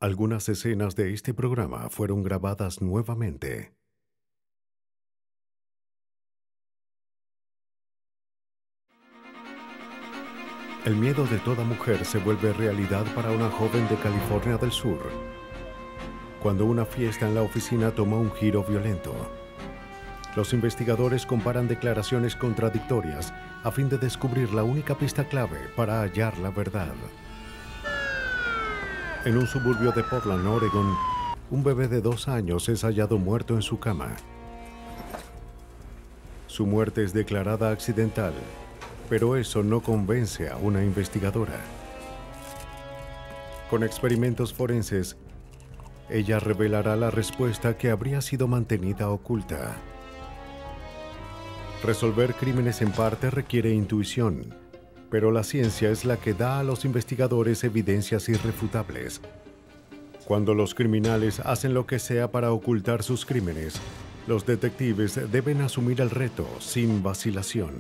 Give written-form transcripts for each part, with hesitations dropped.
Algunas escenas de este programa fueron grabadas nuevamente. El miedo de toda mujer se vuelve realidad para una joven de California del Sur, cuando una fiesta en la oficina toma un giro violento. Los investigadores comparan declaraciones contradictorias a fin de descubrir la única pista clave para hallar la verdad. En un suburbio de Portland, Oregon, un bebé de 2 años es hallado muerto en su cama. Su muerte es declarada accidental, pero eso no convence a una investigadora. Con experimentos forenses, ella revelará la respuesta que habría sido mantenida oculta. Resolver crímenes en parte requiere intuición, pero la ciencia es la que da a los investigadores evidencias irrefutables. Cuando los criminales hacen lo que sea para ocultar sus crímenes, los detectives deben asumir el reto sin vacilación.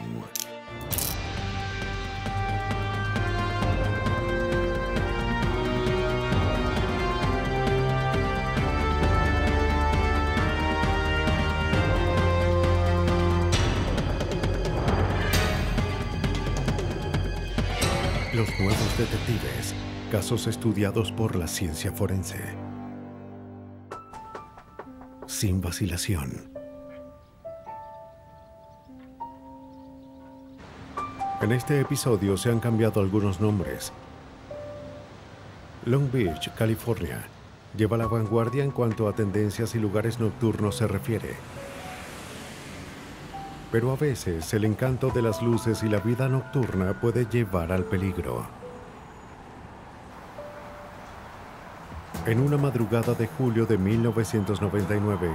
Los nuevos detectives, casos estudiados por la ciencia forense. Sin vacilación. En este episodio se han cambiado algunos nombres. Long Beach, California, lleva la vanguardia en cuanto a tendencias y lugares nocturnos se refiere. Pero a veces el encanto de las luces y la vida nocturna puede llevar al peligro. En una madrugada de julio de 1999,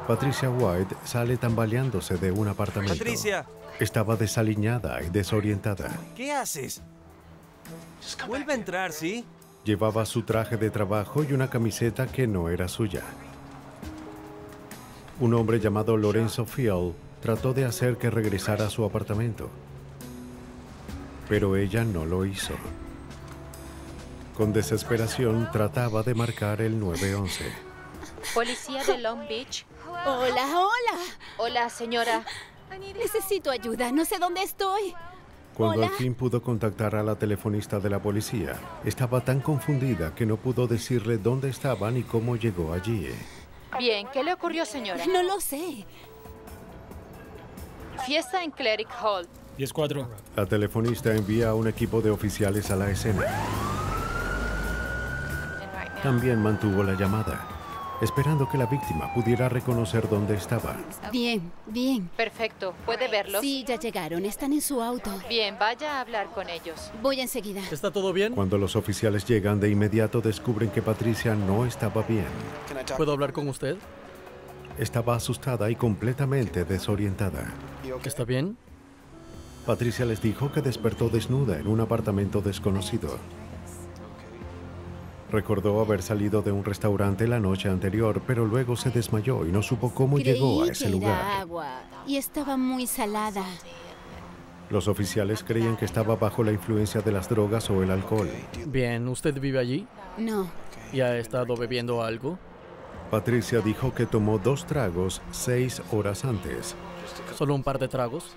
Patricia White sale tambaleándose de un apartamento. ¡Patricia! Estaba desaliñada y desorientada. ¿Qué haces? Vuelve a entrar, ¿sí? Llevaba su traje de trabajo y una camiseta que no era suya. Un hombre llamado Lorenzo Field trató de hacer que regresara a su apartamento, pero ella no lo hizo. Con desesperación trataba de marcar el 911. Policía de Long Beach. Hola, hola. Hola, señora. Necesito ayuda, no sé dónde estoy. Cuando Hola. al fin pudo contactar a la telefonista de la policía, estaba tan confundida que no pudo decirle dónde estaba ni cómo llegó allí. Bien, ¿qué le ocurrió, señora? No lo sé. Fiesta en Cleric Hall. 10-4. La telefonista envía a un equipo de oficiales a la escena. También mantuvo la llamada, esperando que la víctima pudiera reconocer dónde estaba. Bien, bien. Perfecto. ¿Puede verlos? Sí, ya llegaron, están en su auto. Bien, vaya a hablar con ellos. Voy enseguida. ¿Está todo bien? Cuando los oficiales llegan, de inmediato descubren que Patricia no estaba bien. ¿Puedo hablar con usted? Estaba asustada y completamente desorientada. ¿Está bien? Patricia les dijo que despertó desnuda en un apartamento desconocido. Recordó haber salido de un restaurante la noche anterior, pero luego se desmayó y no supo cómo llegó a ese Creí que era lugar. agua y estaba muy salada. Los oficiales creían que estaba bajo la influencia de las drogas o el alcohol. Bien, ¿usted vive allí? No, ¿Y ha estado bebiendo algo? Patricia dijo que tomó 2 tragos 6 horas antes. ¿Solo un par de tragos?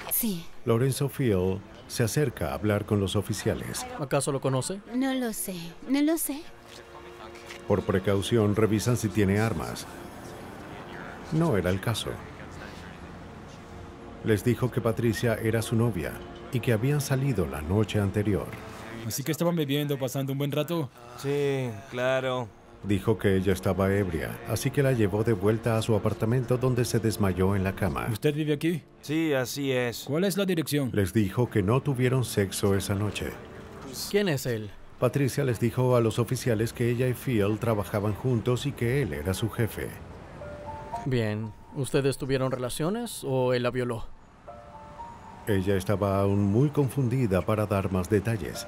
sí, Lorenzo Field se acerca a hablar con los oficiales. ¿Acaso lo conoce? no lo sé, no lo sé. Por precaución, revisan si tiene armas. No era el caso. Les dijo que Patricia era su novia y que habían salido la noche anterior. Así que estaban bebiendo, pasando un buen rato. Sí, claro. Dijo que ella estaba ebria, así que la llevó de vuelta a su apartamento donde se desmayó en la cama. ¿Usted vive aquí? Sí, así es. ¿Cuál es la dirección? Les dijo que no tuvieron sexo esa noche. ¿Quién es él? Patricia les dijo a los oficiales que ella y Field trabajaban juntos y que él era su jefe. Bien, ¿ustedes tuvieron relaciones o él la violó? Ella estaba aún muy confundida para dar más detalles.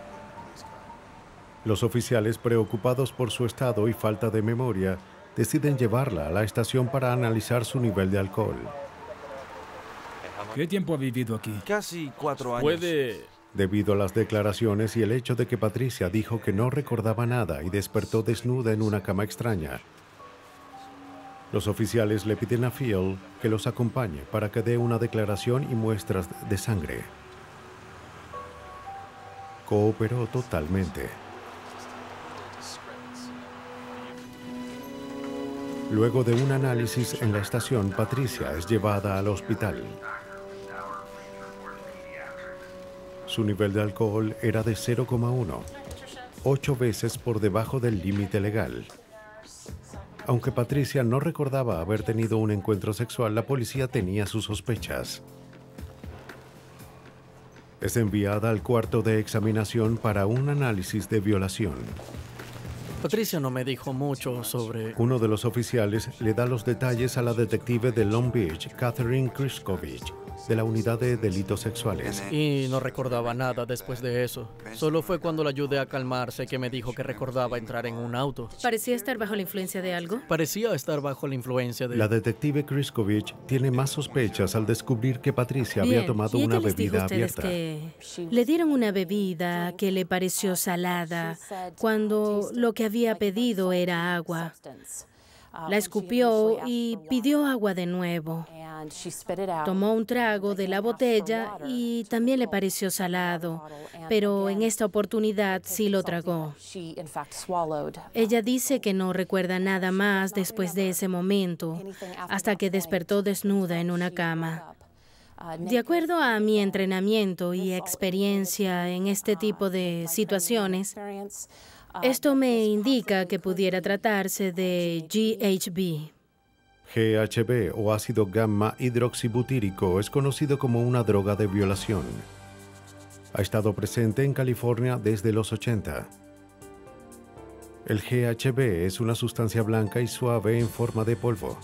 Los oficiales, preocupados por su estado y falta de memoria, deciden llevarla a la estación para analizar su nivel de alcohol. ¿Qué tiempo ha vivido aquí? Casi 4 años. ¿Puede Debido a las declaraciones y el hecho de que Patricia dijo que no recordaba nada y despertó desnuda en una cama extraña, los oficiales le piden a Phil que los acompañe para que dé una declaración y muestras de sangre. Cooperó totalmente. Luego de un análisis en la estación, Patricia es llevada al hospital. Su nivel de alcohol era de 0,1, 8 veces por debajo del límite legal. Aunque Patricia no recordaba haber tenido un encuentro sexual, la policía tenía sus sospechas. Es enviada al cuarto de examinación para un análisis de violación. Patricia no me dijo mucho sobre... Uno de los oficiales le da los detalles a la detective de Long Beach, Catherine Kriskovich, de la unidad de delitos sexuales. Y no recordaba nada después de eso. Solo fue cuando la ayudé a calmarse que me dijo que recordaba entrar en un auto. ¿Parecía estar bajo la influencia de algo? Parecía estar bajo la influencia de... La detective Kriskovich tiene más sospechas al descubrir que Patricia había tomado una bebida abierta. Que le dieron una bebida que le pareció salada cuando lo que había pedido era agua. La escupió y pidió agua de nuevo. Tomó un trago de la botella y también le pareció salado, pero en esta oportunidad sí lo tragó. Ella dice que no recuerda nada más después de ese momento, hasta que despertó desnuda en una cama. De acuerdo a mi entrenamiento y experiencia en este tipo de situaciones, esto me indica que pudiera tratarse de GHB. GHB o ácido gamma hidroxibutírico es conocido como una droga de violación. Ha estado presente en California desde los 80. El GHB es una sustancia blanca y suave en forma de polvo.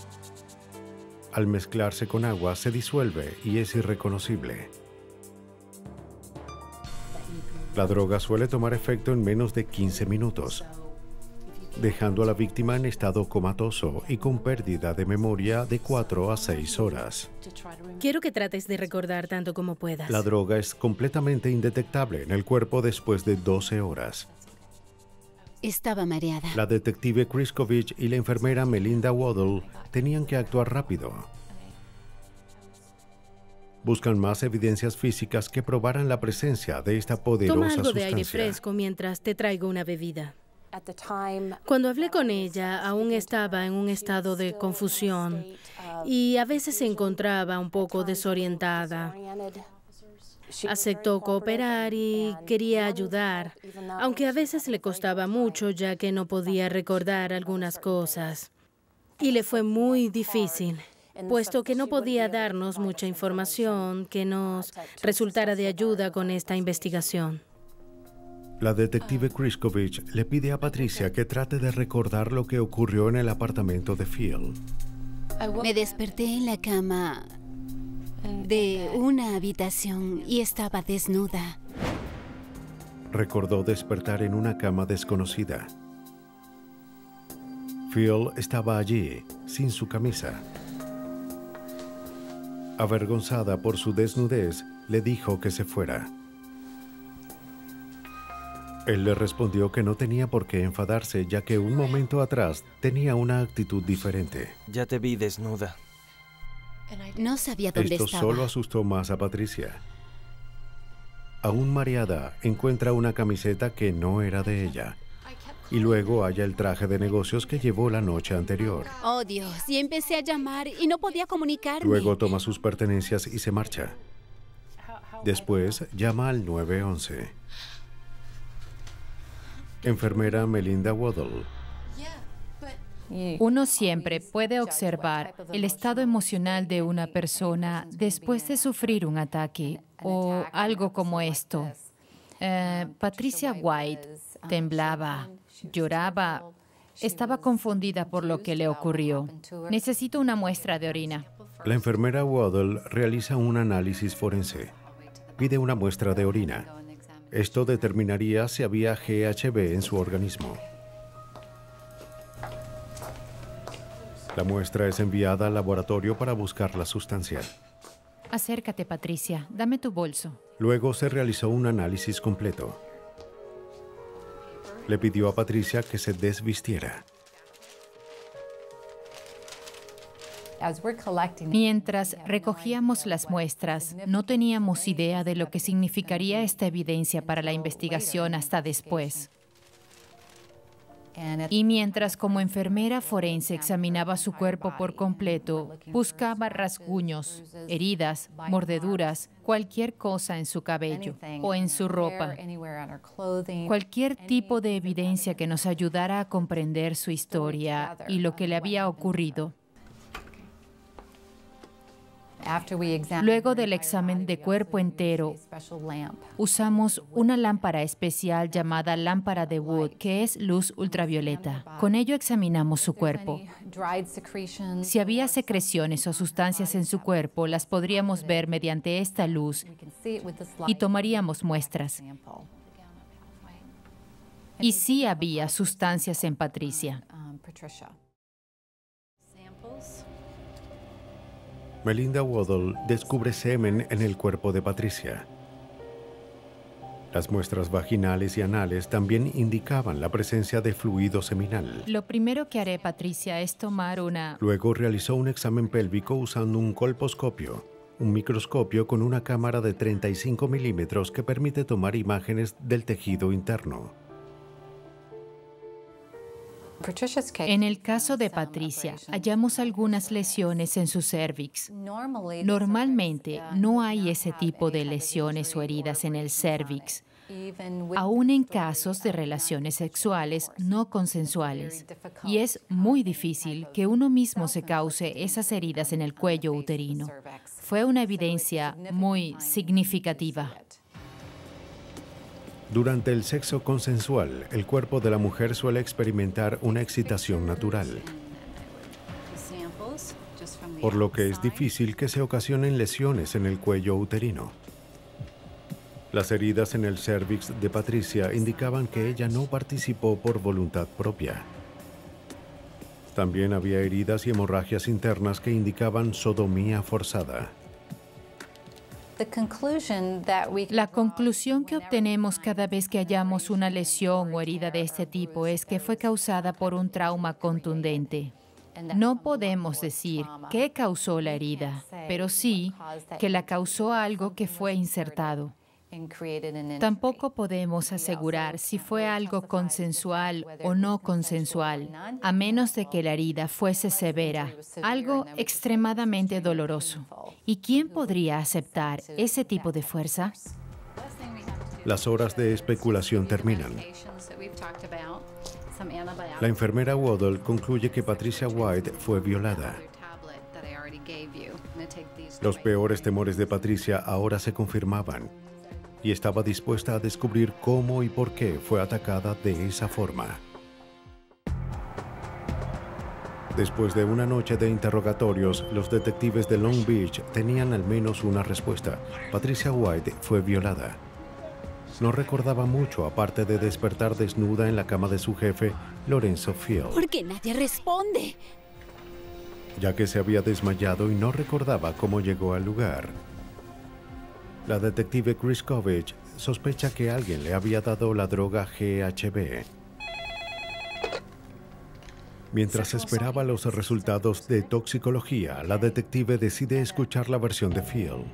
Al mezclarse con agua se disuelve y es irreconocible. La droga suele tomar efecto en menos de 15 minutos, dejando a la víctima en estado comatoso y con pérdida de memoria de 4 a 6 horas. Quiero que trates de recordar tanto como puedas. La droga es completamente indetectable en el cuerpo después de 12 horas. Estaba mareada. La detective Kriskovich y la enfermera Melinda Waddell tenían que actuar rápido. Buscan más evidencias físicas que probaran la presencia de esta poderosa Toma algo sustancia. de aire fresco mientras te traigo una bebida. Cuando hablé con ella, aún estaba en un estado de confusión y a veces se encontraba un poco desorientada. Aceptó cooperar y quería ayudar, aunque a veces le costaba mucho ya que no podía recordar algunas cosas. Y le fue muy difícil, puesto que no podía darnos mucha información que nos resultara de ayuda con esta investigación. La detective Kriskovich le pide a Patricia que trate de recordar lo que ocurrió en el apartamento de Phil. Me desperté en la cama de una habitación y estaba desnuda. Recordó despertar en una cama desconocida. Phil estaba allí, sin su camisa. Avergonzada por su desnudez, le dijo que se fuera. Él le respondió que no tenía por qué enfadarse, ya que un momento atrás tenía una actitud diferente. Ya te vi desnuda. No sabía dónde Esto estaba. solo asustó más a Patricia. Aún mareada, encuentra una camiseta que no era de ella. Y luego halla el traje de negocios que llevó la noche anterior. Oh, Dios, y empecé a llamar y no podía comunicarme. Luego toma sus pertenencias y se marcha. Después llama al 911. Enfermera Melinda Waddell. Uno siempre puede observar el estado emocional de una persona después de sufrir un ataque o algo como esto. Patricia White temblaba, lloraba, estaba confundida por lo que le ocurrió. Necesito una muestra de orina. La enfermera Waddell realiza un análisis forense. Pide una muestra de orina. Esto determinaría si había GHB en su organismo. La muestra es enviada al laboratorio para buscar la sustancia. Acércate, Patricia. Dame tu bolso. Luego se realizó un análisis completo. Le pidió a Patricia que se desvistiera. Mientras recogíamos las muestras, no teníamos idea de lo que significaría esta evidencia para la investigación hasta después. Y mientras como enfermera forense examinaba su cuerpo por completo, buscaba rasguños, heridas, mordeduras, cualquier cosa en su cabello o en su ropa. Cualquier tipo de evidencia que nos ayudara a comprender su historia y lo que le había ocurrido. Luego del examen de cuerpo entero, usamos una lámpara especial llamada lámpara de Wood, que es luz ultravioleta. Con ello examinamos su cuerpo. Si había secreciones o sustancias en su cuerpo, las podríamos ver mediante esta luz y tomaríamos muestras. Y sí había sustancias en Patricia. Melinda Waddell descubre semen en el cuerpo de Patricia. Las muestras vaginales y anales también indicaban la presencia de fluido seminal. Lo primero que haré, Patricia, es tomar una... Luego realizó un examen pélvico usando un colposcopio, un microscopio con una cámara de 35 milímetros que permite tomar imágenes del tejido interno. En el caso de Patricia, hallamos algunas lesiones en su cérvix. Normalmente no hay ese tipo de lesiones o heridas en el cérvix, aún en casos de relaciones sexuales no consensuales. Y es muy difícil que uno mismo se cause esas heridas en el cuello uterino. Fue una evidencia muy significativa. Durante el sexo consensual, el cuerpo de la mujer suele experimentar una excitación natural, por lo que es difícil que se ocasionen lesiones en el cuello uterino. Las heridas en el cérvix de Patricia indicaban que ella no participó por voluntad propia. También había heridas y hemorragias internas que indicaban sodomía forzada. La conclusión que obtenemos cada vez que hallamos una lesión o herida de este tipo es que fue causada por un trauma contundente. No podemos decir qué causó la herida, pero sí que la causó algo que fue insertado. Tampoco podemos asegurar si fue algo consensual o no consensual, a menos de que la herida fuese severa, algo extremadamente doloroso. ¿Y quién podría aceptar ese tipo de fuerza? Las horas de especulación terminan. La enfermera Waddell concluye que Patricia White fue violada. Los peores temores de Patricia ahora se confirmaban y estaba dispuesta a descubrir cómo y por qué fue atacada de esa forma. Después de una noche de interrogatorios, los detectives de Long Beach tenían al menos una respuesta. Patricia White fue violada. No recordaba mucho, aparte de despertar desnuda en la cama de su jefe, Lorenzo Field. ¿Por qué nadie responde? Ya que se había desmayado y no recordaba cómo llegó al lugar. La detective Chris Kovich sospecha que alguien le había dado la droga GHB. Mientras esperaba los resultados de toxicología, la detective decide escuchar la versión de Field.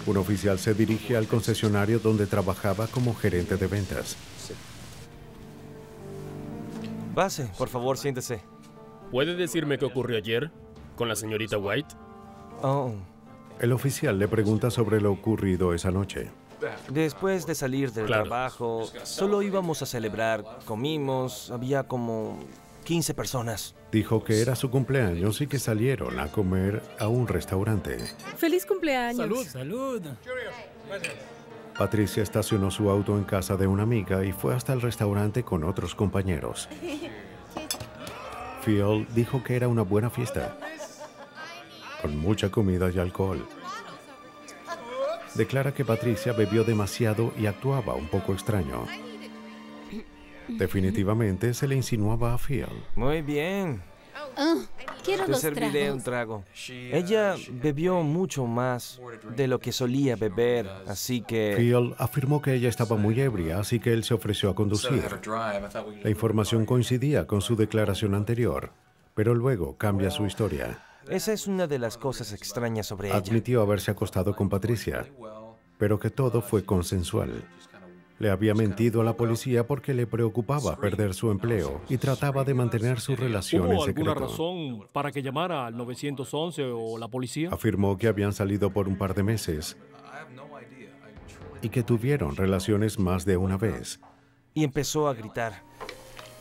Un oficial se dirige al concesionario donde trabajaba como gerente de ventas. Pase, por favor, siéntese. ¿Puede decirme qué ocurrió ayer con la señorita White? Oh. El oficial le pregunta sobre lo ocurrido esa noche. Después de salir del trabajo, solo íbamos a celebrar. Comimos, había como 15 personas. Dijo que era su cumpleaños y que salieron a comer a un restaurante. ¡Feliz cumpleaños! ¡Salud! ¡Salud! Patricia estacionó su auto en casa de una amiga y fue hasta el restaurante con otros compañeros. Field dijo que era una buena fiesta, con mucha comida y alcohol. Declara que Patricia bebió demasiado y actuaba un poco extraño. Definitivamente se le insinuaba a Field. Muy bien. Oh, quiero Te dos serviré tragos. un trago. Ella bebió mucho más de lo que solía beber, así que... Phil afirmó que ella estaba muy ebria, así que él se ofreció a conducir. La información coincidía con su declaración anterior, pero luego cambia su historia. Esa es una de las cosas extrañas sobre ella. Admitió haberse acostado con Patricia, pero que todo fue consensual. Le había mentido a la policía porque le preocupaba perder su empleo y trataba de mantener su relación en ¿Hubo secreto. alguna razón para que llamara al 911 o la policía? Afirmó que habían salido por un par de meses y que tuvieron relaciones más de una vez. Y empezó a gritar.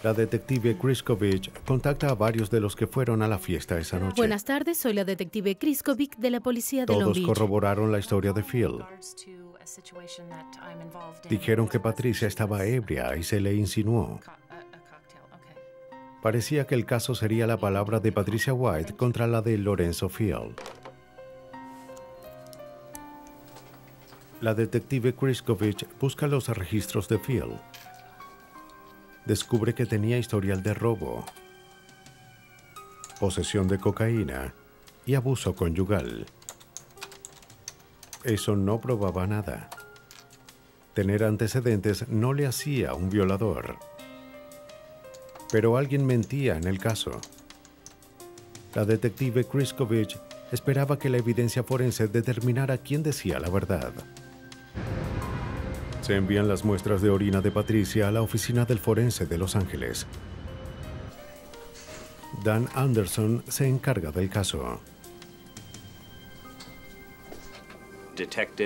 La detective Kriskovic contacta a varios de los que fueron a la fiesta esa noche. Buenas tardes, soy la detective Kriskovic de la policía de Long Todos Beach. corroboraron la historia de Phil. Dijeron que Patricia estaba ebria y se le insinuó. Parecía que el caso sería la palabra de Patricia White contra la de Lorenzo Phil. La detective Kriskovic busca los registros de Phil. Descubre que tenía historial de robo, posesión de cocaína y abuso conyugal. Eso no probaba nada. Tener antecedentes no le hacía un violador. Pero alguien mentía en el caso. La detective Kriskovic esperaba que la evidencia forense determinara quién decía la verdad. Se envían las muestras de orina de Patricia a la oficina del forense de Los Ángeles. Dan Anderson se encarga del caso.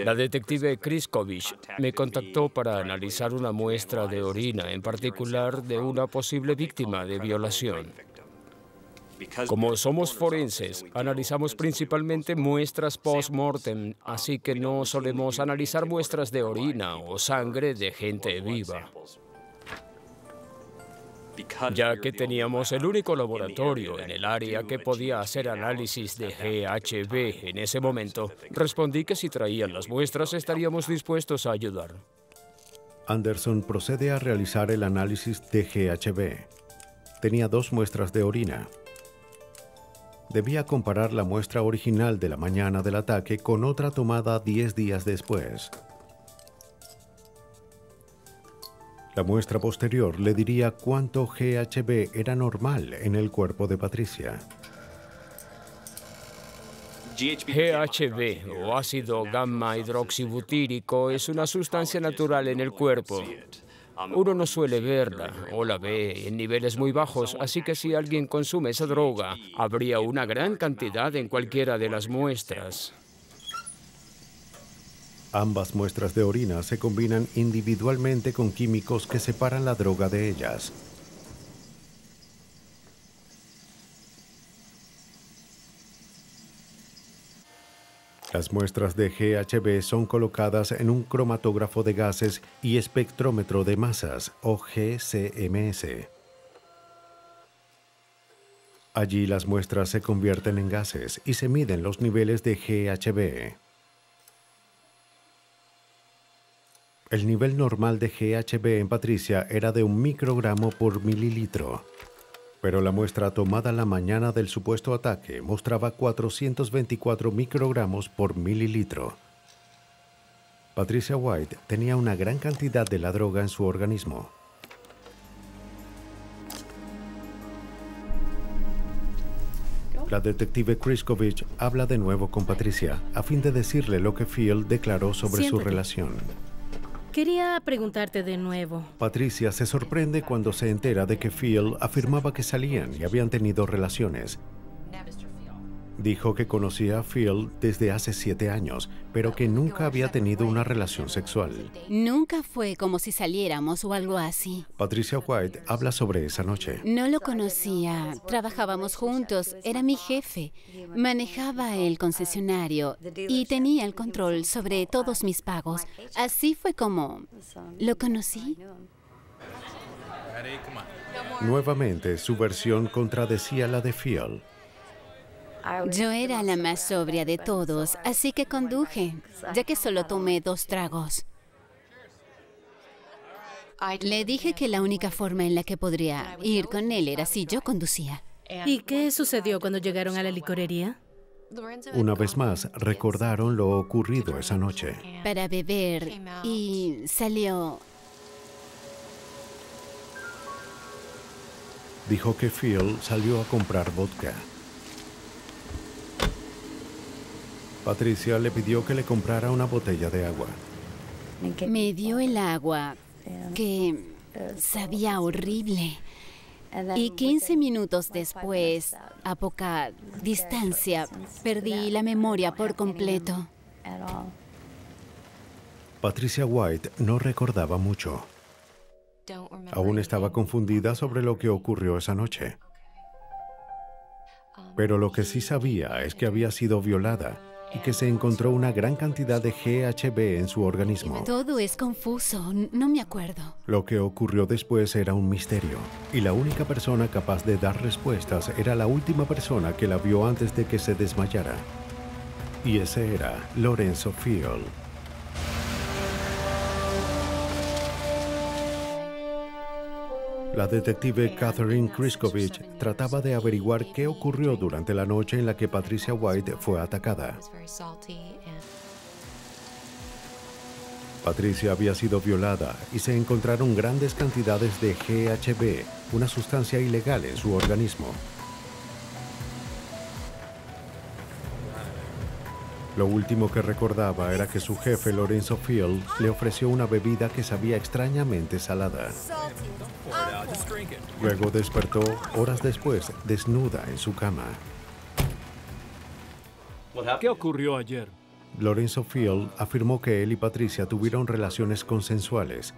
La detective Kriskovic me contactó para analizar una muestra de orina, en particular de una posible víctima de violación. Como somos forenses, analizamos principalmente muestras post-mortem, así que no solemos analizar muestras de orina o sangre de gente viva. Ya que teníamos el único laboratorio en el área que podía hacer análisis de GHB en ese momento, respondí que si traían las muestras estaríamos dispuestos a ayudar. Anderson procede a realizar el análisis de GHB. Tenía 2 muestras de orina. Debía comparar la muestra original de la mañana del ataque con otra tomada 10 días después. La muestra posterior le diría cuánto GHB era normal en el cuerpo de Patricia. GHB, o ácido gamma hidroxibutírico, es una sustancia natural en el cuerpo. Uno no suele verla o la ve en niveles muy bajos, así que si alguien consume esa droga, habría una gran cantidad en cualquiera de las muestras. Ambas muestras de orina se combinan individualmente con químicos que separan la droga de ellas. Las muestras de GHB son colocadas en un cromatógrafo de gases y espectrómetro de masas, o GCMS. Allí las muestras se convierten en gases y se miden los niveles de GHB. El nivel normal de GHB en Patricia era de 1 microgramo por mililitro. Pero la muestra tomada la mañana del supuesto ataque mostraba 424 microgramos por mililitro. Patricia White tenía una gran cantidad de la droga en su organismo. La detective Kriskovic habla de nuevo con Patricia a fin de decirle lo que Phil declaró sobre su relación. Quería preguntarte de nuevo. Patricia se sorprende cuando se entera de que Phil afirmaba que salían y habían tenido relaciones. Dijo que conocía a Phil desde hace 7 años, pero que nunca había tenido una relación sexual. Nunca fue como si saliéramos o algo así. Patricia White habla sobre esa noche. No lo conocía, trabajábamos juntos, era mi jefe, manejaba el concesionario y tenía el control sobre todos mis pagos. Así fue como lo conocí. Nuevamente, su versión contradecía la de Phil. Yo era la más sobria de todos, así que conduje, ya que solo tomé 2 tragos. Le dije que la única forma en la que podría ir con él era si yo conducía. ¿Y qué sucedió cuando llegaron a la licorería? Una vez más, recordaron lo ocurrido esa noche. Para beber y salió. Dijo que Phil salió a comprar vodka. Patricia le pidió que le comprara una botella de agua. Me dio el agua, que sabía horrible. Y 15 minutos después, a poca distancia, perdí la memoria por completo. Patricia White no recordaba mucho. Aún estaba confundida sobre lo que ocurrió esa noche. Pero lo que sí sabía es que había sido violada y que se encontró una gran cantidad de GHB en su organismo. Todo es confuso, no me acuerdo. Lo que ocurrió después era un misterio, y la única persona capaz de dar respuestas era la última persona que la vio antes de que se desmayara. Y ese era Lorenzo Field. La detective Catherine Kriscovich trataba de averiguar qué ocurrió durante la noche en la que Patricia White fue atacada. Patricia había sido violada y se encontraron grandes cantidades de GHB, una sustancia ilegal en su organismo. Lo último que recordaba era que su jefe, Lorenzo Field, le ofreció una bebida que sabía extrañamente salada. Luego despertó, horas después, desnuda en su cama. ¿Qué ocurrió ayer? Lorenzo Field afirmó que él y Patricia tuvieron relaciones consensuales,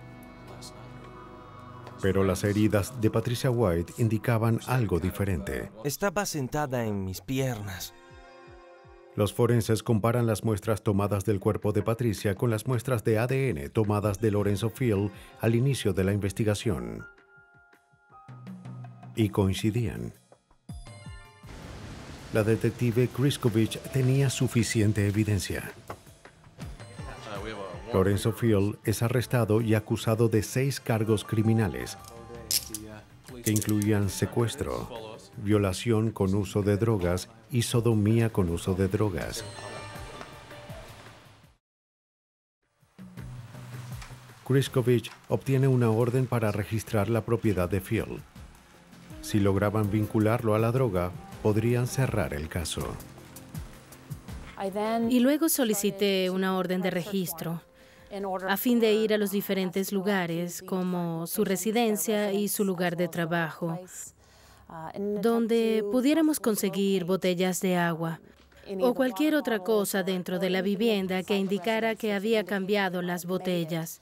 pero las heridas de Patricia White indicaban algo diferente. Estaba sentada en mis piernas. Los forenses comparan las muestras tomadas del cuerpo de Patricia con las muestras de ADN tomadas de Lorenzo Field al inicio de la investigación. Y coincidían. La detective Kriscovich tenía suficiente evidencia. Lorenzo Field es arrestado y acusado de 6 cargos criminales, que incluían secuestro, violación con uso de drogas y sodomía con uso de drogas. Kriscovich obtiene una orden para registrar la propiedad de Field. Si lograban vincularlo a la droga, podrían cerrar el caso. Y luego solicité una orden de registro a fin de ir a los diferentes lugares, como su residencia y su lugar de trabajo, donde pudiéramos conseguir botellas de agua o cualquier otra cosa dentro de la vivienda que indicara que había cambiado las botellas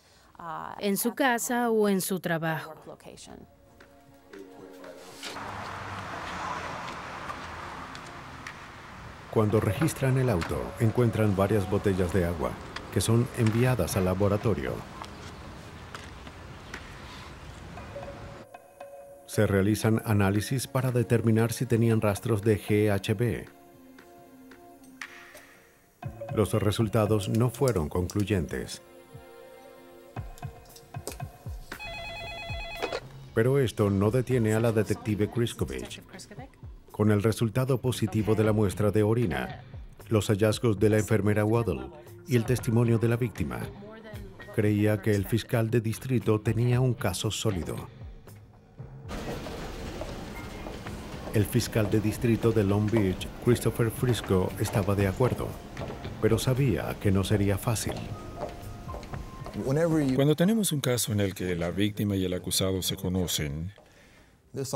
en su casa o en su trabajo. Cuando registran el auto, encuentran varias botellas de agua, que son enviadas al laboratorio. Se realizan análisis para determinar si tenían rastros de GHB. Los resultados no fueron concluyentes. Pero esto no detiene a la detective Kriscovich. Con el resultado positivo de la muestra de orina, los hallazgos de la enfermera Waddell y el testimonio de la víctima, creía que el fiscal de distrito tenía un caso sólido. El fiscal de distrito de Long Beach, Christopher Frisco, estaba de acuerdo, pero sabía que no sería fácil. Cuando tenemos un caso en el que la víctima y el acusado se conocen,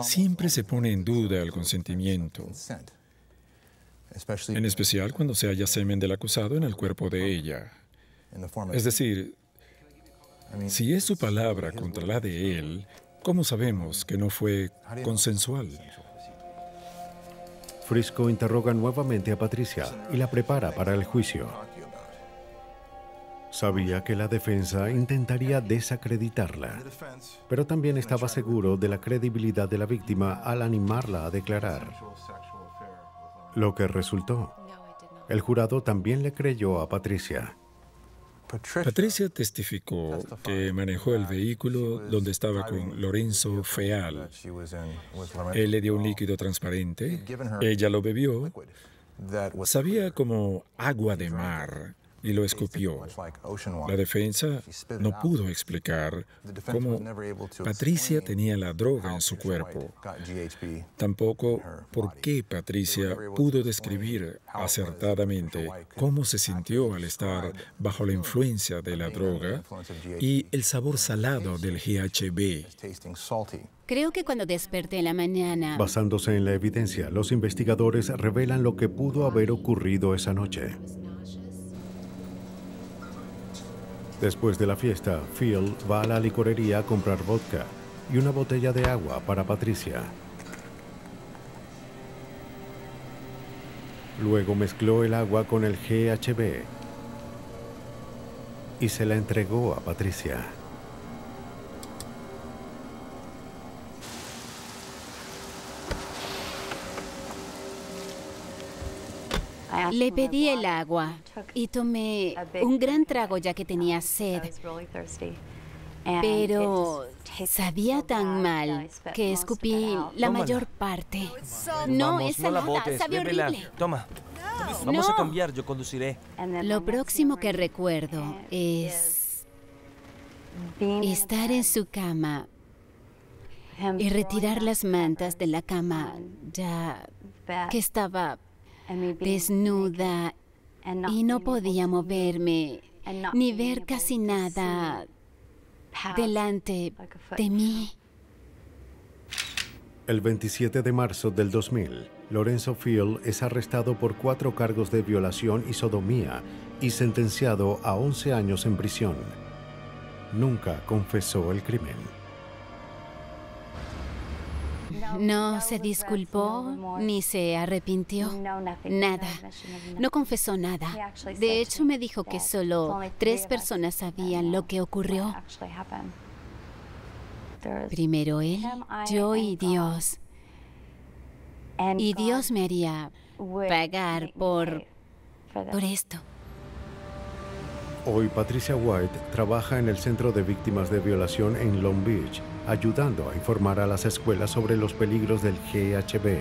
siempre se pone en duda el consentimiento, en especial cuando se halla semen del acusado en el cuerpo de ella. Es decir, si es su palabra contra la de él, ¿cómo sabemos que no fue consensual? Frisco interroga nuevamente a Patricia y la prepara para el juicio. Sabía que la defensa intentaría desacreditarla, pero también estaba seguro de la credibilidad de la víctima al animarla a declarar. Lo que resultó. El jurado también le creyó a Patricia. Patricia testificó que manejó el vehículo donde estaba con Lorenzo Feal. Él le dio un líquido transparente, ella lo bebió, sabía como agua de mar y lo escupió. La defensa no pudo explicar cómo Patricia tenía la droga en su cuerpo. Tampoco por qué Patricia pudo describir acertadamente cómo se sintió al estar bajo la influencia de la droga y el sabor salado del GHB. Creo que cuando desperté en la mañana... Basándose en la evidencia, los investigadores revelan lo que pudo haber ocurrido esa noche. Después de la fiesta, Phil va a la licorería a comprar vodka y una botella de agua para Patricia. Luego mezcló el agua con el GHB y se la entregó a Patricia. Le pedí el agua y tomé un gran trago ya que tenía sed. Pero sabía tan mal que escupí la mayor parte. No, Vamos, es no la salada, botes, sabe bébela. horrible. Toma. Vamos No. a cambiar, yo conduciré. Lo próximo que recuerdo es estar en su cama y retirar las mantas de la cama, ya que estaba desnuda y no podía moverme ni ver casi nada delante de mí. El 27 de marzo del 2000, Lorenzo Feal es arrestado por 4 cargos de violación y sodomía y sentenciado a 11 años en prisión. Nunca confesó el crimen. No se disculpó ni se arrepintió. Nada. No confesó nada. De hecho, me dijo que solo 3 personas sabían lo que ocurrió. Primero él, yo y Dios. Y Dios me haría pagar por esto. Hoy Patricia White trabaja en el Centro de Víctimas de Violación en Long Beach, ayudando a informar a las escuelas sobre los peligros del GHB.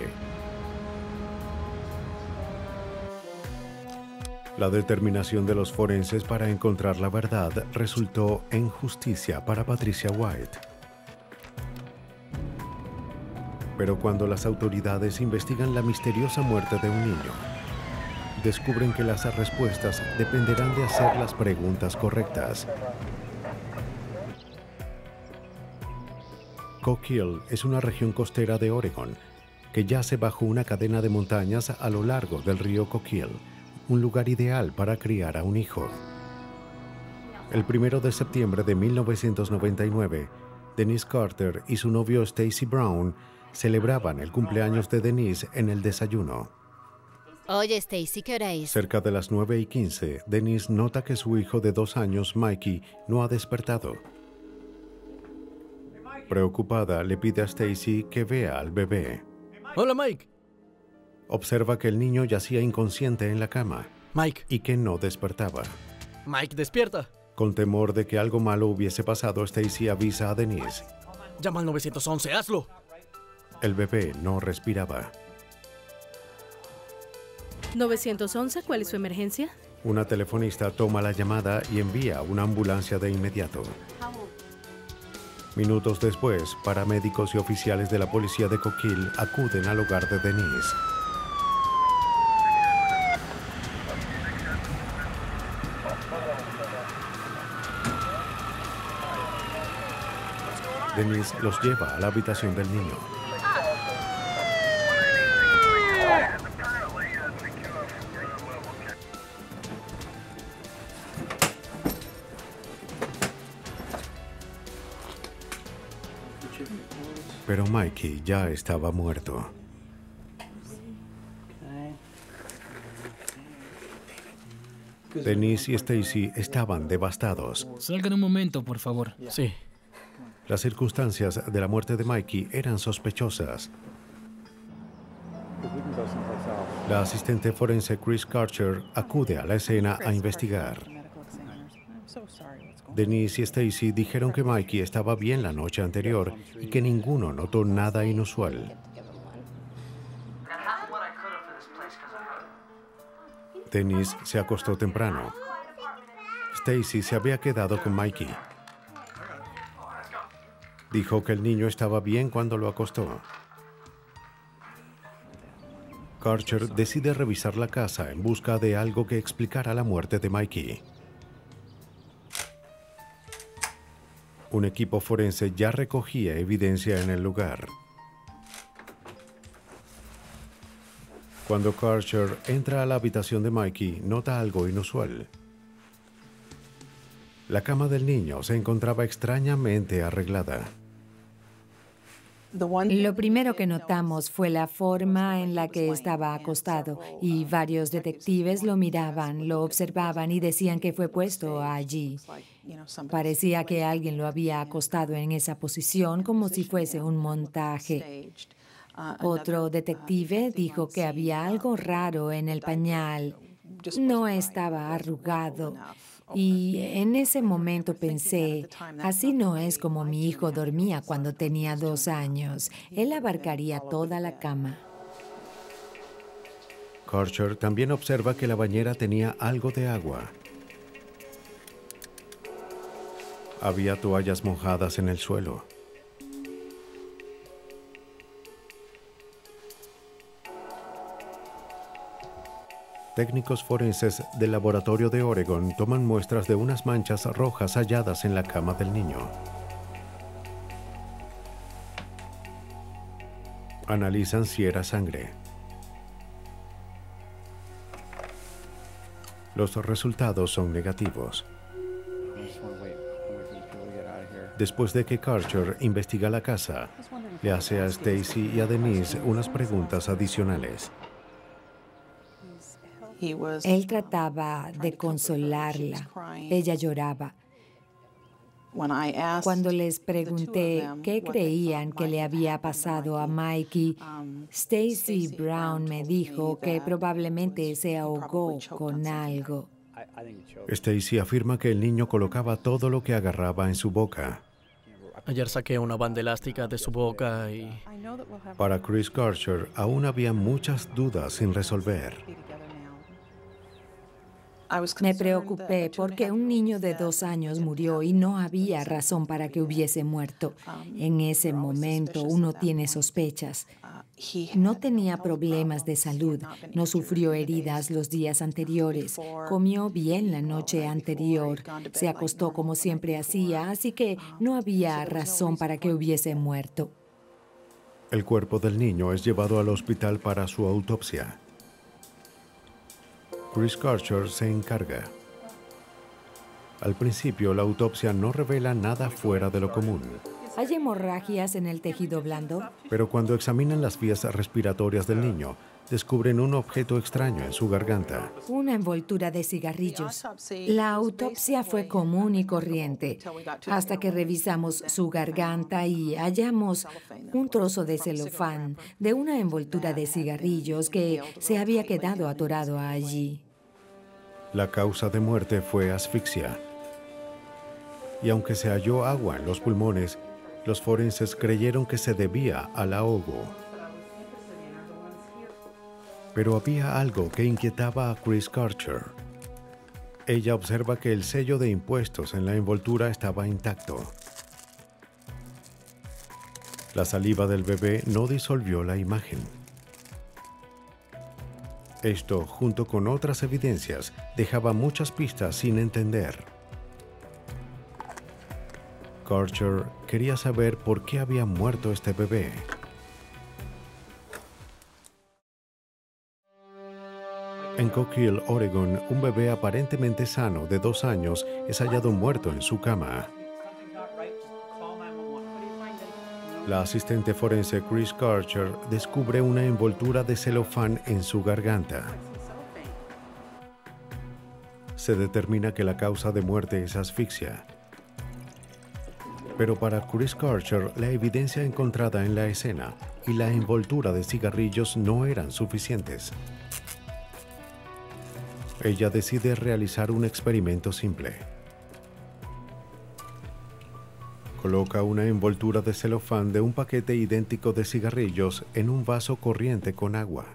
La determinación de los forenses para encontrar la verdad resultó en justicia para Patricia White. Pero cuando las autoridades investigan la misteriosa muerte de un niño, descubren que las respuestas dependerán de hacer las preguntas correctas. Coquille es una región costera de Oregón que yace bajo una cadena de montañas a lo largo del río Coquille, un lugar ideal para criar a un hijo. El 1 de septiembre de 1999, Denise Carter y su novio Stacy Brown celebraban el cumpleaños de Denise en el desayuno. Oye, Stacy, ¿qué hora es? Cerca de las 9:15, Denise nota que su hijo de 2 años, Mikey, no ha despertado. Preocupada, le pide a Stacy que vea al bebé. Hola, Mike. Observa que el niño yacía inconsciente en la cama. Mike. Y que no despertaba. Mike, despierta. Con temor de que algo malo hubiese pasado, Stacy avisa a Denise. Llama al 911, hazlo. El bebé no respiraba. 911, ¿cuál es su emergencia? Una telefonista toma la llamada y envía una ambulancia de inmediato. Minutos después, paramédicos y oficiales de la policía de Coquille acuden al hogar de Denise. Denise los lleva a la habitación del niño. Pero Mikey ya estaba muerto. Denise y Stacy estaban devastados. Salgan un momento, por favor. Sí. Las circunstancias de la muerte de Mikey eran sospechosas. La asistente forense Chris Karcher acude a la escena a investigar. Denise y Stacy dijeron que Mikey estaba bien la noche anterior y que ninguno notó nada inusual. Denise se acostó temprano. Stacy se había quedado con Mikey. Dijo que el niño estaba bien cuando lo acostó. Karcher decide revisar la casa en busca de algo que explicara la muerte de Mikey. Un equipo forense ya recogía evidencia en el lugar. Cuando Karcher entra a la habitación de Mikey, nota algo inusual. La cama del niño se encontraba extrañamente arreglada. Lo primero que notamos fue la forma en la que estaba acostado y varios detectives lo miraban, lo observaban y decían que fue puesto allí. Parecía que alguien lo había acostado en esa posición como si fuese un montaje. Otro detective dijo que había algo raro en el pañal. No estaba arrugado. Y en ese momento pensé, así no es como mi hijo dormía cuando tenía 2 años. Él abarcaría toda la cama. Karcher también observa que la bañera tenía algo de agua. Había toallas mojadas en el suelo. Técnicos forenses del laboratorio de Oregon toman muestras de unas manchas rojas halladas en la cama del niño. Analizan si era sangre. Los resultados son negativos. Después de que Karcher investiga la casa, le hace a Stacy y a Denise unas preguntas adicionales. Él trataba de consolarla. Ella lloraba. Cuando les pregunté qué creían que le había pasado a Mikey, Stacy Brown me dijo que probablemente se ahogó con algo. Stacy afirma que el niño colocaba todo lo que agarraba en su boca. Ayer saqué una banda elástica de su boca y... Para Chris Karcher aún había muchas dudas sin resolver. Me preocupé porque un niño de 2 años murió y no había razón para que hubiese muerto. En ese momento uno tiene sospechas. No tenía problemas de salud, no sufrió heridas los días anteriores, comió bien la noche anterior, se acostó como siempre hacía, así que no había razón para que hubiese muerto. El cuerpo del niño es llevado al hospital para su autopsia. Chris Karcher se encarga. Al principio, la autopsia no revela nada fuera de lo común. ¿Hay hemorragias en el tejido blando? Pero cuando examinan las vías respiratorias del niño, descubren un objeto extraño en su garganta. Una envoltura de cigarrillos. La autopsia fue común y corriente, hasta que revisamos su garganta y hallamos un trozo de celofán de una envoltura de cigarrillos que se había quedado atorado allí. La causa de muerte fue asfixia. Y aunque se halló agua en los pulmones, los forenses creyeron que se debía al ahogo. Pero había algo que inquietaba a Chris Karcher. Ella observa que el sello de impuestos en la envoltura estaba intacto. La saliva del bebé no disolvió la imagen. Esto, junto con otras evidencias, dejaba muchas pistas sin entender. Karcher quería saber por qué había muerto este bebé. En Coquille, Oregon, un bebé aparentemente sano de 2 años es hallado muerto en su cama. La asistente forense Chris Karcher descubre una envoltura de celofán en su garganta. Se determina que la causa de muerte es asfixia. Pero para Chris Karcher, la evidencia encontrada en la escena y la envoltura de cigarrillos no eran suficientes. Ella decide realizar un experimento simple. Coloca una envoltura de celofán de un paquete idéntico de cigarrillos en un vaso corriente con agua.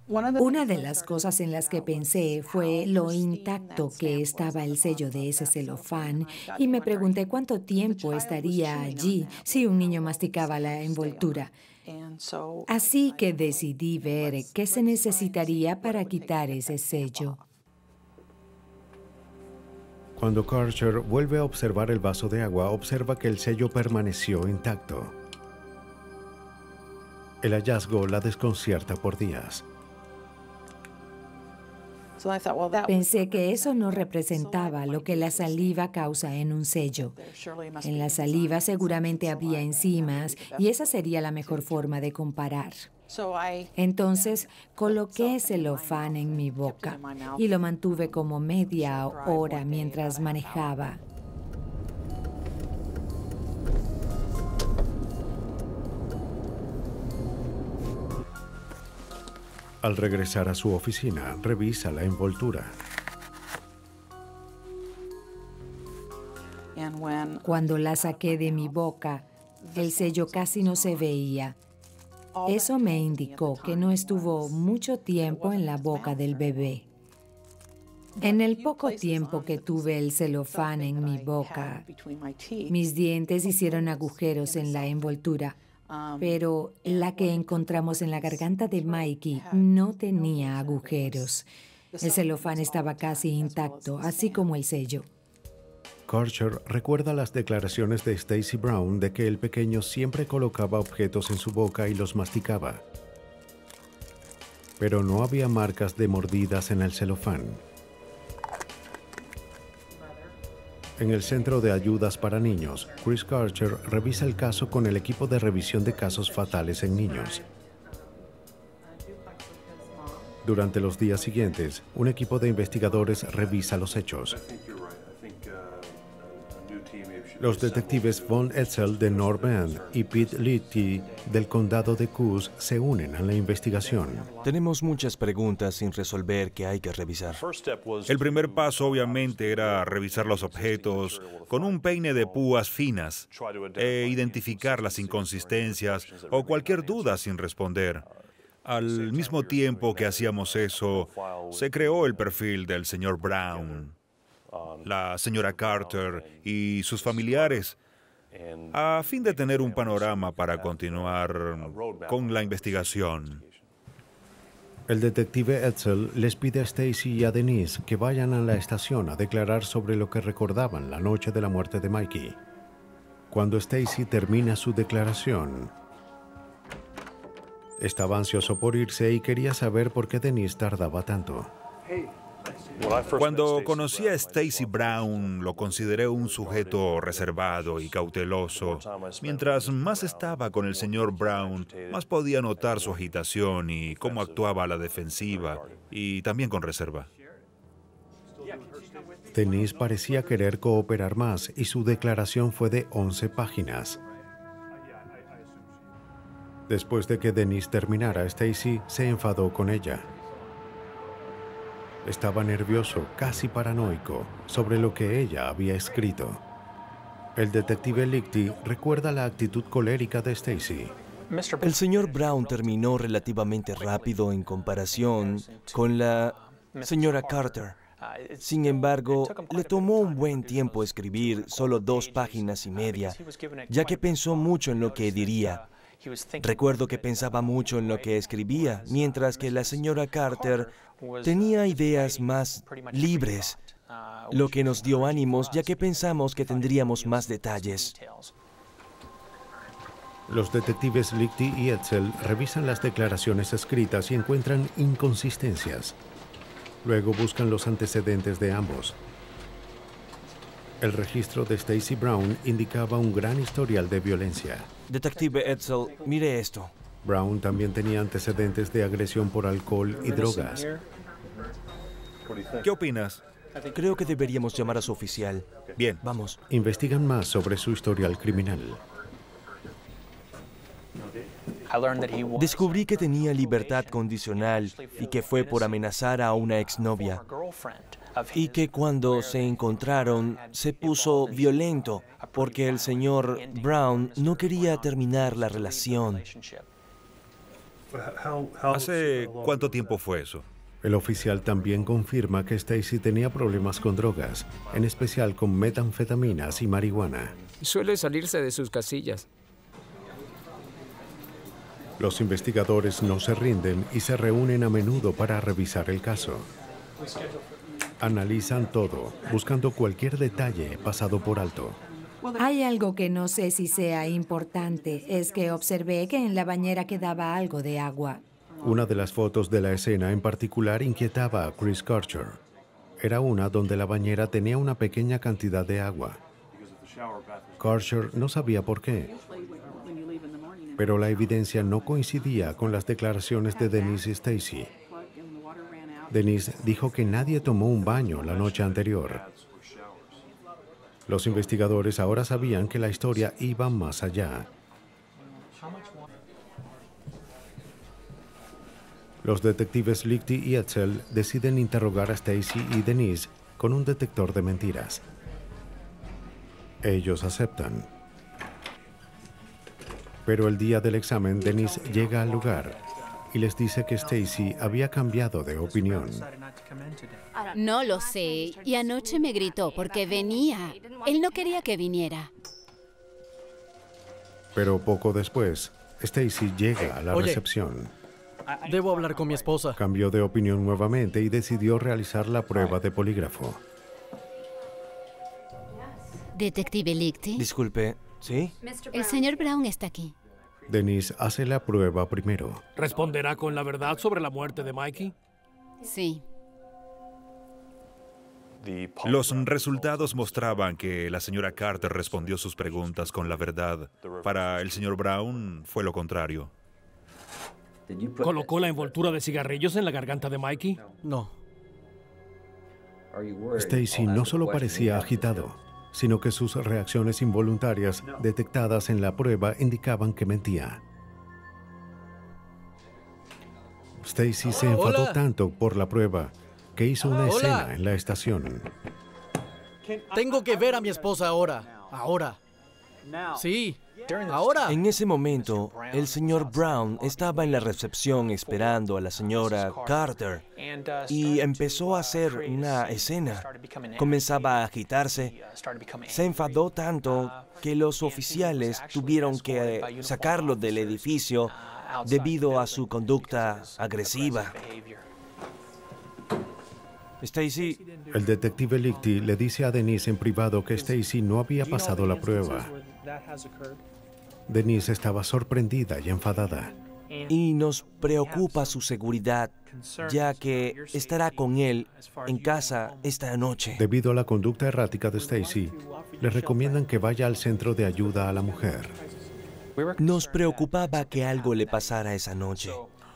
Una de las cosas en las que pensé fue lo intacto que estaba el sello de ese celofán y me pregunté cuánto tiempo estaría allí si un niño masticaba la envoltura. Así que decidí ver qué se necesitaría para quitar ese sello. Cuando Karcher vuelve a observar el vaso de agua, observa que el sello permaneció intacto. El hallazgo la desconcierta por días. Pensé que eso no representaba lo que la saliva causa en un sello. En la saliva seguramente habría enzimas y esa sería la mejor forma de comparar. Entonces coloqué celofán en mi boca y lo mantuve como media hora mientras manejaba. Al regresar a su oficina, revisa la envoltura. Cuando la saqué de mi boca, el sello casi no se veía. Eso me indicó que no estuvo mucho tiempo en la boca del bebé. En el poco tiempo que tuve el celofán en mi boca, mis dientes hicieron agujeros en la envoltura, pero la que encontramos en la garganta de Mikey no tenía agujeros. El celofán estaba casi intacto, así como el sello. Karcher recuerda las declaraciones de Stacy Brown de que el pequeño siempre colocaba objetos en su boca y los masticaba. Pero no había marcas de mordidas en el celofán. En el Centro de Ayudas para Niños, Chris Karcher revisa el caso con el equipo de revisión de casos fatales en niños. Durante los días siguientes, un equipo de investigadores revisa los hechos. Los detectives Von Etzel de North Bend y Pete Litty del condado de Coos se unen a la investigación. Tenemos muchas preguntas sin resolver que hay que revisar. El primer paso obviamente era revisar los objetos con un peine de púas finas e identificar las inconsistencias o cualquier duda sin responder. Al mismo tiempo que hacíamos eso, se creó el perfil del señor Brown, la señora Carter y sus familiares, a fin de tener un panorama para continuar con la investigación. El detective Etzel les pide a Stacy y a Denise que vayan a la estación a declarar sobre lo que recordaban la noche de la muerte de Mikey. Cuando Stacy termina su declaración, estaba ansioso por irse y quería saber por qué Denise tardaba tanto. Cuando conocí a Stacy Brown, lo consideré un sujeto reservado y cauteloso. Mientras más estaba con el señor Brown, más podía notar su agitación y cómo actuaba a la defensiva, y también con reserva. Denise parecía querer cooperar más y su declaración fue de 11 páginas. Después de que Denise terminara, Stacy se enfadó con ella. Estaba nervioso, casi paranoico, sobre lo que ella había escrito. El detective Lichty recuerda la actitud colérica de Stacy. El señor Brown terminó relativamente rápido en comparación con la señora Carter. Sin embargo, le tomó un buen tiempo escribir solo 2 páginas y media, ya que pensó mucho en lo que diría. Recuerdo que pensaba mucho en lo que escribía, mientras que la señora Carter tenía ideas más libres, lo que nos dio ánimos, ya que pensamos que tendríamos más detalles. Los detectives Lichty y Etzel revisan las declaraciones escritas y encuentran inconsistencias. Luego buscan los antecedentes de ambos. El registro de Stacy Brown indicaba un gran historial de violencia. Detective Etzel, mire esto. Brown también tenía antecedentes de agresión por alcohol y drogas. ¿Qué opinas? Creo que deberíamos llamar a su oficial. Bien. Vamos. Investigan más sobre su historial criminal. Descubrí que tenía libertad condicional y que fue por amenazar a una exnovia. Y que cuando se encontraron se puso violento porque el señor Brown no quería terminar la relación. ¿Hace cuánto tiempo fue eso? El oficial también confirma que Stacy tenía problemas con drogas, en especial con metanfetaminas y marihuana. Suele salirse de sus casillas. Los investigadores no se rinden y se reúnen a menudo para revisar el caso. Analizan todo, buscando cualquier detalle pasado por alto. Hay algo que no sé si sea importante. Es que observé que en la bañera quedaba algo de agua. Una de las fotos de la escena en particular inquietaba a Chris Karcher. Era una donde la bañera tenía una pequeña cantidad de agua. Karcher no sabía por qué, pero la evidencia no coincidía con las declaraciones de Denise y Stacy. Denise dijo que nadie tomó un baño la noche anterior. Los investigadores ahora sabían que la historia iba más allá. Los detectives Lichty y Etzel deciden interrogar a Stacy y Denise con un detector de mentiras. Ellos aceptan. Pero el día del examen, Denise llega al lugar y les dice que Stacy había cambiado de opinión. No lo sé. Y anoche me gritó porque venía. Él no quería que viniera. Pero poco después, Stacy llega a la recepción. Debo hablar con mi esposa. Cambió de opinión nuevamente y decidió realizar la prueba de polígrafo. Detective Lichty. Disculpe, ¿sí? El señor Brown está aquí. Denise hace la prueba primero. ¿Responderá con la verdad sobre la muerte de Mikey? Sí. Los resultados mostraban que la señora Carter respondió sus preguntas con la verdad. Para el señor Brown fue lo contrario. ¿Colocó la envoltura de cigarrillos en la garganta de Mikey? No. Stacy no solo parecía agitado, sino que sus reacciones involuntarias detectadas en la prueba indicaban que mentía. Stacy se enfadó tanto por la prueba que hizo una escena en la estación. Tengo que ver a mi esposa ahora. Ahora. Sí. Ahora. En ese momento, el señor Brown estaba en la recepción esperando a la señora Carter y empezó a hacer una escena. Comenzaba a agitarse. Se enfadó tanto que los oficiales tuvieron que sacarlo del edificio debido a su conducta agresiva. Stacy. El detective Lichty le dice a Denise en privado que Stacy no había pasado la prueba. Denise estaba sorprendida y enfadada. Y nos preocupa su seguridad, ya que estará con él en casa esta noche. Debido a la conducta errática de Stacy, le recomiendan que vaya al centro de ayuda a la mujer. Nos preocupaba que algo le pasara esa noche.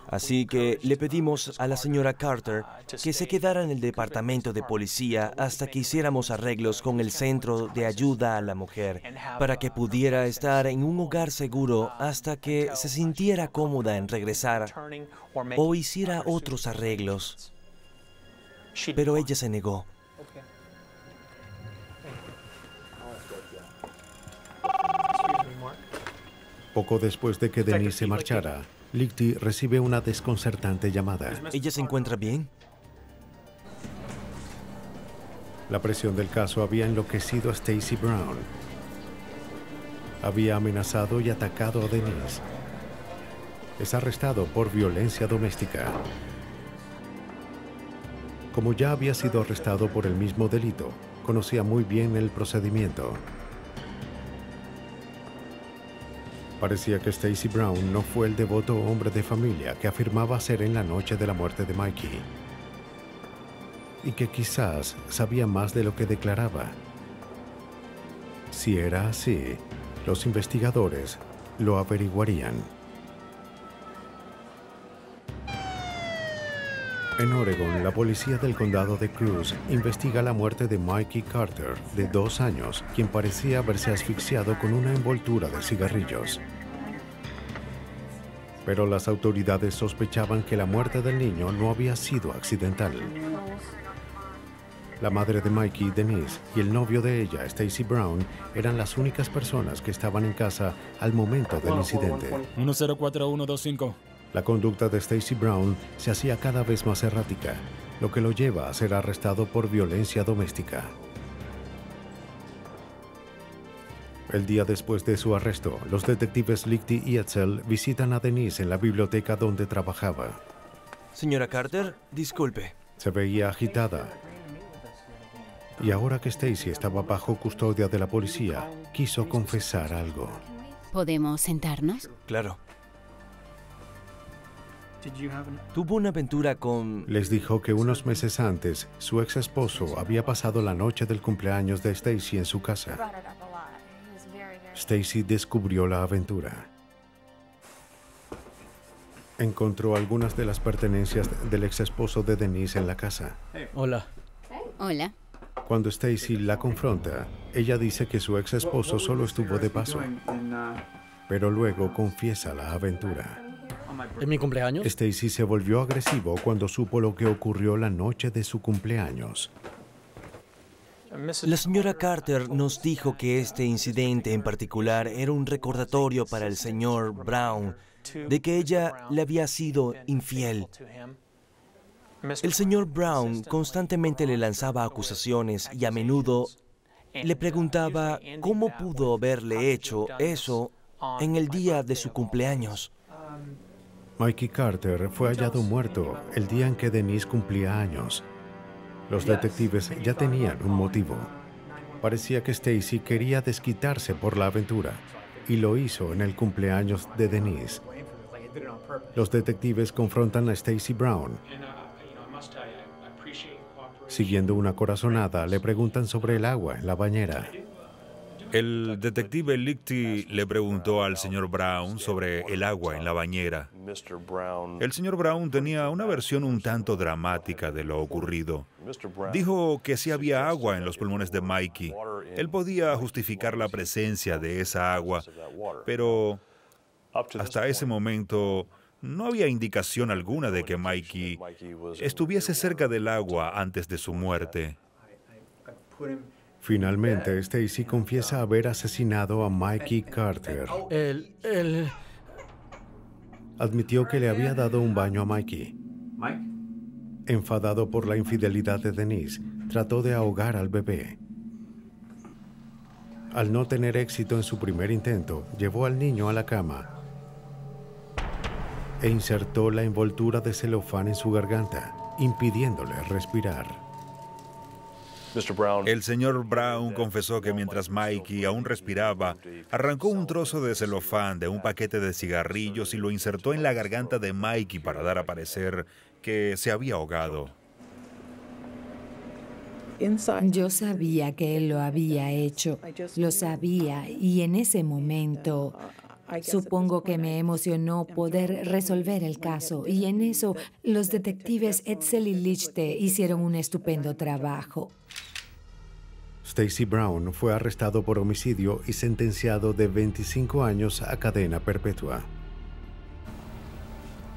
Así que le pedimos a la señora Carter que se quedara en el departamento de policía hasta que hiciéramos arreglos con el Centro de Ayuda a la Mujer, para que pudiera estar en un hogar seguro hasta que se sintiera cómoda en regresar o hiciera otros arreglos. Pero ella se negó. Poco después de que Denise se marchara, Lichty recibe una desconcertante llamada. ¿Ella se encuentra bien? La presión del caso había enloquecido a Stacy Brown. Había amenazado y atacado a Denise. Es arrestado por violencia doméstica. Como ya había sido arrestado por el mismo delito, conocía muy bien el procedimiento. Parecía que Stacy Brown no fue el devoto hombre de familia que afirmaba ser en la noche de la muerte de Mikey. Y que quizás sabía más de lo que declaraba. Si era así, los investigadores lo averiguarían. En Oregon, la policía del condado de Cruz investiga la muerte de Mikey Carter, de 2 años, quien parecía haberse asfixiado con una envoltura de cigarrillos. Pero las autoridades sospechaban que la muerte del niño no había sido accidental. La madre de Mikey, Denise, y el novio de ella, Stacy Brown, eran las únicas personas que estaban en casa al momento del incidente. 104125. La conducta de Stacy Brown se hacía cada vez más errática, lo que lo lleva a ser arrestado por violencia doméstica. El día después de su arresto, los detectives Lichty y Edsel visitan a Denise en la biblioteca donde trabajaba. Señora Carter, disculpe. Se veía agitada. Y ahora que Stacy estaba bajo custodia de la policía, quiso confesar algo. ¿Podemos sentarnos? Claro. Tuvo una aventura con... Les dijo que unos meses antes, su ex esposo había pasado la noche del cumpleaños de Stacy en su casa. Stacy descubrió la aventura. Encontró algunas de las pertenencias del ex esposo de Denise en la casa. Hola. Hola. Cuando Stacy la confronta, ella dice que su ex esposo solo estuvo de paso, pero luego confiesa la aventura. ¿En mi cumpleaños? Stacy se volvió agresivo cuando supo lo que ocurrió la noche de su cumpleaños. La señora Carter nos dijo que este incidente en particular era un recordatorio para el señor Brown de que ella le había sido infiel. El señor Brown constantemente le lanzaba acusaciones y a menudo le preguntaba cómo pudo haberle hecho eso en el día de su cumpleaños. Mikey Carter fue hallado muerto el día en que Denise cumplía años. Los detectives ya tenían un motivo. Parecía que Stacy quería desquitarse por la aventura y lo hizo en el cumpleaños de Denise. Los detectives confrontan a Stacy Brown. Siguiendo una corazonada, le preguntan sobre el agua en la bañera. El detective Lichty le preguntó al señor Brown sobre el agua en la bañera. El señor Brown tenía una versión un tanto dramática de lo ocurrido. Dijo que sí había agua en los pulmones de Mikey. Él podía justificar la presencia de esa agua, pero hasta ese momento no había indicación alguna de que Mikey estuviese cerca del agua antes de su muerte. Finalmente, Stacy confiesa haber asesinado a Mikey Carter. Admitió que le había dado un baño a Mikey. Enfadado por la infidelidad de Denise, trató de ahogar al bebé. Al no tener éxito en su primer intento, llevó al niño a la cama e insertó la envoltura de celofán en su garganta, impidiéndole respirar. El señor Brown confesó que mientras Mikey aún respiraba, arrancó un trozo de celofán de un paquete de cigarrillos y lo insertó en la garganta de Mikey para dar a parecer que se había ahogado. Yo sabía que él lo había hecho, lo sabía, y en ese momento supongo que me emocionó poder resolver el caso, y en eso los detectives Edsel y Lichty hicieron un estupendo trabajo. Stacy Brown fue arrestado por homicidio y sentenciado de 25 años a cadena perpetua.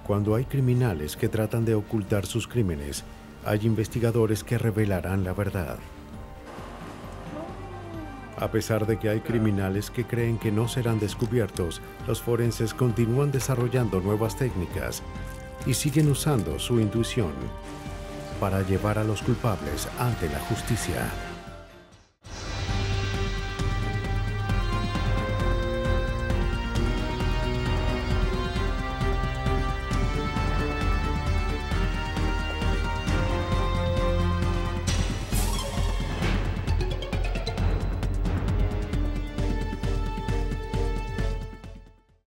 Cuando hay criminales que tratan de ocultar sus crímenes, hay investigadores que revelarán la verdad. A pesar de que hay criminales que creen que no serán descubiertos, los forenses continúan desarrollando nuevas técnicas y siguen usando su intuición para llevar a los culpables ante la justicia.